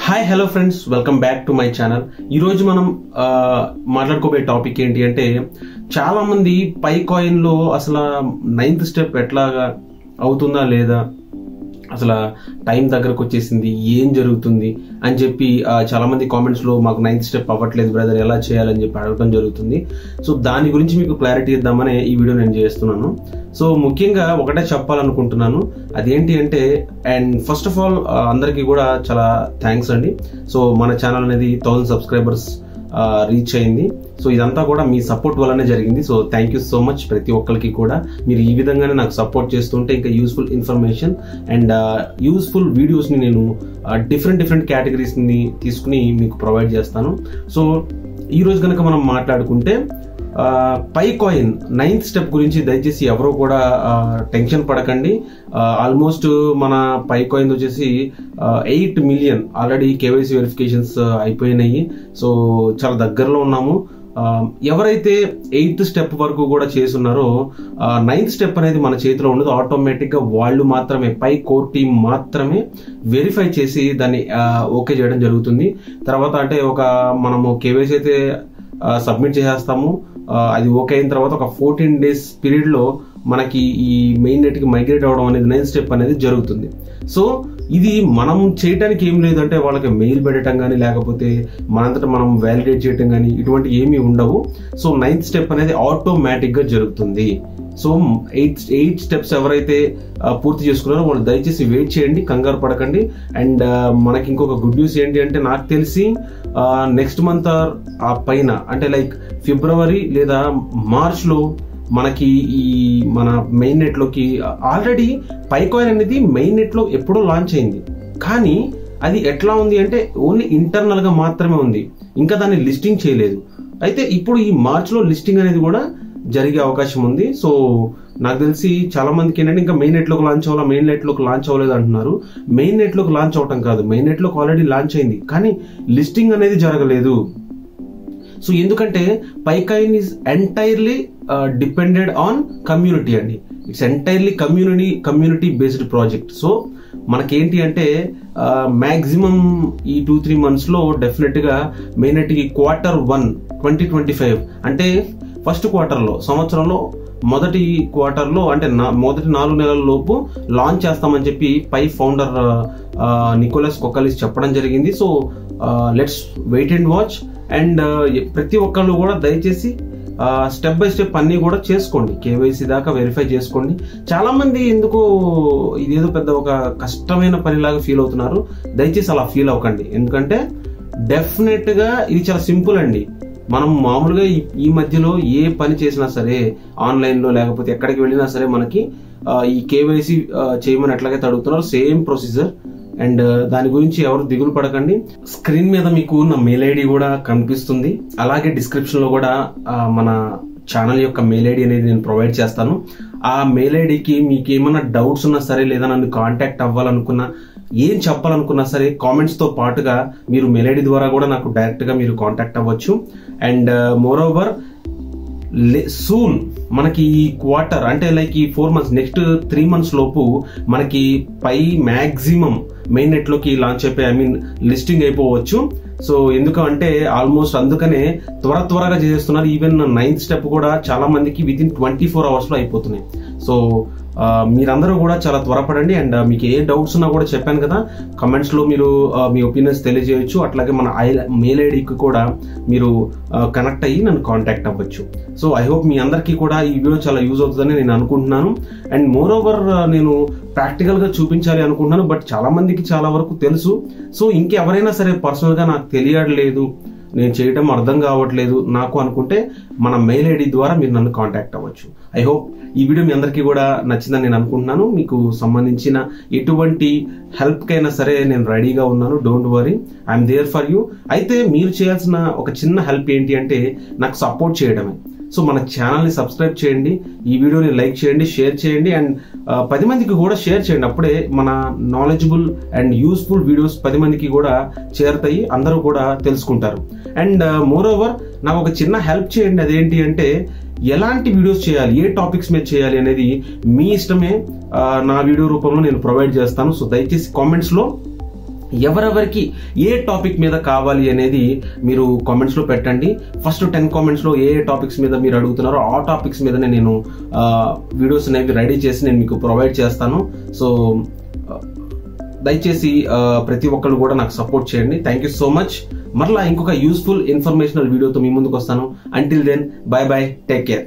Hi hello friends, welcome back to my channel. ఈరోజు మనం మాట్లాడుకోబోయే topic ఏంటి అంటే, చాలా మంది పై కాయిన్ లో అసలు 9th స్టెప్ ఎట్లాగా అవుతుందా లేదా, అసలు టైం దగ్గరకు వచ్చేసింది, ఏం జరుగుతుంది అని చెప్పి చాలా మంది కామెంట్స్ లో మాకు 9th స్టెప్ అవ్వట్లేదు బ్రదర్, ఎలా చేయాలని చెప్పి అడగడం జరుగుతుంది. సో దాని గురించి మీకు క్లారిటీ ఇద్దామని ఈ వీడియో నేను చేస్తున్నాను. సో ముఖ్యంగా ఒకటే చెప్పాలనుకుంటున్నాను, అదేంటి అంటే, అండ్ ఫస్ట్ ఆఫ్ ఆల్ అందరికీ కూడా చాలా థ్యాంక్స్ అండి. సో మన ఛానల్ అనేది 1000 సబ్స్క్రైబర్స్ రీచ్ అయింది. సో ఇదంతా కూడా మీ సపోర్ట్ వల్లనే జరిగింది. So thank you so much ప్రతి ఒక్కరికి కూడా. మీరు ఈ విధంగానే నాకు సపోర్ట్ చేస్తుంటే ఇంకా useful information and useful videos ని నేను డిఫరెంట్ కేటగిరీస్ ని తీసుకుని మీకు ప్రొవైడ్ చేస్తాను. సో ఈ రోజు కనుక మనం మాట్లాడుకుంటే, పై కాయిన్ 9th స్టెప్ గురించి దయచేసి ఎవరో కూడా టెన్షన్ పడకండి. ఆల్మోస్ట్ మన పై కాయిన్ వచ్చేసి 8 మిలియన్ ఆల్రెడీ కేవైసీ వెరిఫికేషన్స్ అయిపోయినాయి. సో చాలా దగ్గరలో ఉన్నాము. ఎవరైతే 8th స్టెప్ వరకు కూడా చేస్తున్నారో 9th స్టెప్ అనేది మన చేతిలో ఉండదు. ఆటోమేటిక్ గా వాళ్ళు మాత్రమే, పై కోర్ టీమ్ మాత్రమే వెరిఫై చేసి దాన్ని ఓకే చేయడం జరుగుతుంది. తర్వాత అంటే మనము కేవైసీ అయితే సబ్మిట్ చేసేస్తాము. అది ఓకే అయిన తర్వాత ఒక 14 days పీరియడ్ లో మనకి ఈ మెయిన్ నెట్ కి మైగ్రేట్ అవడం అనేది 9th స్టెప్ అనేది జరుగుతుంది. సో ఇది మనం చేయడానికి ఏం లేదు అంటే, వాళ్ళకి మెయిల్ పెట్టడం కానీ, లేకపోతే మనంతటా మనం వ్యాలిడేట్ చేయడం కానీ, ఇటువంటి ఏమీ ఉండవు. సో 9th స్టెప్ అనేది ఆటోమేటిక్ గా జరుగుతుంది. సో 8 స్టెప్స్ ఎవరైతే పూర్తి చేసుకున్నారో వాళ్ళు దయచేసి వెయిట్ చేయండి, కంగారు పడకండి. అండ్ మనకి ఇంకొక గుడ్ న్యూస్ ఏంటి అంటే, నాకు తెలిసి నెక్స్ట్ మంత్ ఆ పైన అంటే లైక్ ఫిబ్రవరి లేదా మార్చ్ లో మనకి ఈ మన మెయిన్ నెట్ లోకి ఆల్రెడీ పై కాయిన్ అనేది మెయిన్ నెట్ లో ఎప్పుడో లాంచ్ అయింది. కానీ అది ఎట్లా ఉంది అంటే, ఓన్లీ ఇంటర్నల్ గా మాత్రమే ఉంది, ఇంకా దాన్ని లిస్టింగ్ చేయలేదు. అయితే ఇప్పుడు ఈ మార్చ్ లో లిస్టింగ్ అనేది కూడా జరిగే అవకాశం ఉంది. సో నాకు తెలిసి చాలా మందికి ఏంటంటే, ఇంకా మెయిన్ నెట్ లోకి లాంచ్ అవ్వాలా, మెయిన్ నెట్ లోకి లాంచ్ అవ్వలేదు అంటున్నారు. మెయిన్ నెట్ లోకి లాంచ్ అవటం కాదు, మెయిన్ నెట్ లోకి ఆల్రెడీ లాంచ్ అయింది, కానీ లిస్టింగ్ అనేది జరగలేదు. సో ఎందుకంటే Pi coin is entirely depended on community అండి. It's entirely community based project. So మనకేంటి అంటే, మాక్సిమం ఈ 2-3 months లో డెఫినెట్ గా మెయిన్ నెట్ కి Q1 2025 అంటే ఫస్ట్ క్వార్టర్ లో, సంవత్సరంలో మొదటి క్వార్టర్ లో అంటే మొదటి 4 నెలల లోపు లాంచ్ చేస్తామని చెప్పి పై ఫౌండర్ నికోలస్ కొకాలిస్ చెప్పడం జరిగింది. So let's wait and watch. And ప్రతి ఒక్కళ్ళు కూడా దయచేసి స్టెప్ బై స్టెప్ అన్ని కూడా చేసుకోండి, కేవైసీ దాకా వెరిఫై చేసుకోండి. చాలా మంది ఎందుకో ఇదేదో పెద్ద ఒక కష్టమైన పనిలాగా ఫీల్ అవుతున్నారు. దయచేసి అలా ఫీల్ అవ్వకండి, ఎందుకంటే డెఫినెట్ గా ఇది చాలా సింపుల్ అండి. మనం మామూలుగా ఈ మధ్యలో ఏ పని చేసినా సరే, ఆన్లైన్ లో లేకపోతే ఎక్కడికి వెళ్ళినా సరే, మనకి ఈ కేవైసీ చేయమని ఎట్లాగైతే అడుగుతున్నారో సేమ్ ప్రొసీజర్. అండ్ దాని గురించి ఎవరు దిగులు పడకండి. స్క్రీన్ మీద మీకు నా మెయిల్ ఐడి కూడా కనిపిస్తుంది, అలాగే డిస్క్రిప్షన్ లో కూడా మన ఛానల్ యొక్క మెయిల్ ఐడి అనేది నేను ప్రొవైడ్ చేస్తాను. ఆ మెయిల్ ఐడికి మీకు ఏమైనా డౌట్స్ ఉన్నా సరే, లేదా నన్ను కాంటాక్ట్ అవ్వాలనుకున్నా, ఏం చెప్పాలనుకున్నా సరే, కామెంట్స్ తో పాటుగా మీరు మెయిల్ ఐడి ద్వారా కూడా నాకు డైరెక్ట్ గా మీరు కాంటాక్ట్ అవ్వచ్చు. అండ్ మోర్ ఓవర్ సూన్ మనకి ఈ క్వార్టర్ అంటే లైక్ ఈ 4 months, నెక్స్ట్ 3 months లోపు మనకి పై మ్యాక్సిమం మెయిన్ నెట్ లోకి లాంచ్ అయిపోయి లిస్టింగ్ అయిపోవచ్చు. సో ఎందుకంటే ఆల్మోస్ట్ అందుకనే త్వరగా చేసేస్తున్నారు. ఈవెన్ 9th స్టెప్ కూడా చాలా మందికి వితిన్ 24 hours లో అయిపోతున్నాయి. సో మీరందరూ కూడా చాలా త్వరపడండి. అండ్ మీకు ఏ డౌట్స్ ఉన్నా కూడా చెప్పాను కదా, కమెంట్స్ లో మీరు మీ ఒపీనియన్స్ తెలియజేయచ్చు. అట్లాగే మన మెయిల్ ఐడికి కూడా మీరు కనెక్ట్ అయ్యి నన్ను కాంటాక్ట్ అవ్వచ్చు. సో ఐ హోప్ మీ అందరికీ కూడా ఈ వీడియో చాలా యూజ్ అవుతుందని నేను అనుకుంటున్నాను. అండ్ మోర్ ఓవర్ నేను ప్రాక్టికల్ గా చూపించాలి అనుకుంటున్నాను, బట్ చాలా మందికి చాలా వరకు తెలుసు. సో ఇంకెవరైనా సరే పర్సనల్ గా నాకు తెలియట్లేదు, నేను చేయడం అర్థం కావట్లేదు నాకు అనుకుంటే, మన మెయిల్ ఐడి ద్వారా మీరు నన్ను కాంటాక్ట్ అవ్వచ్చు. ఐ హోప్ ఈ వీడియో మీ అందరికీ కూడా నచ్చిందని నేను అనుకుంటున్నాను. మీకు సంబంధించిన ఎటువంటి హెల్ప్ కైనా సరే నేను రెడీగా ఉన్నాను. Don't worry, I'm there for you. అయితే మీరు చేయాల్సిన ఒక చిన్న హెల్ప్ ఏంటి అంటే, నాకు సపోర్ట్ చేయడమే. సో మన ఛానల్ ని సబ్స్క్రైబ్ చేయండి, ఈ వీడియోని లైక్ చేయండి, షేర్ చేయండి, అండ్ 10 మందికి కూడా షేర్ చేయండి. అప్పుడే మన నాలెడ్జబుల్ అండ్ యూస్ఫుల్ వీడియోస్ 10 మందికి కూడా చేరుతాయి, అందరూ కూడా తెలుసుకుంటారు. అండ్ మోర్ ఓవర్ నాకు ఒక చిన్న హెల్ప్ చేయండి. అదేంటి అంటే, ఎలాంటి వీడియోస్ చేయాలి, ఏ టాపిక్స్ మీద చేయాలి అనేది మీ ఇష్టమే. నా వీడియో రూపంలో నేను ప్రొవైడ్ చేస్తాను. సో దయచేసి కామెంట్స్ లో ఎవరెవరికి ఏ టాపిక్ మీద కావాలి అనేది మీరు కామెంట్స్ లో పెట్టండి. ఫస్ట్ 10 కామెంట్స్ లో ఏ టాపిక్స్ మీద మీరు అడుగుతున్నారో ఆ టాపిక్స్ మీదనే నేను వీడియోస్ అనేవి రెడీ చేసి నేను మీకు ప్రొవైడ్ చేస్తాను. సో దయచేసి ప్రతి ఒక్కళ్ళు కూడా నాకు సపోర్ట్ చేయండి. Thank you so much. మరలా ఇంకొక యూస్ఫుల్ ఇన్ఫర్మేషనల్ వీడియోతో మీ ముందుకు వస్తాను. Until then, bye bye, take care.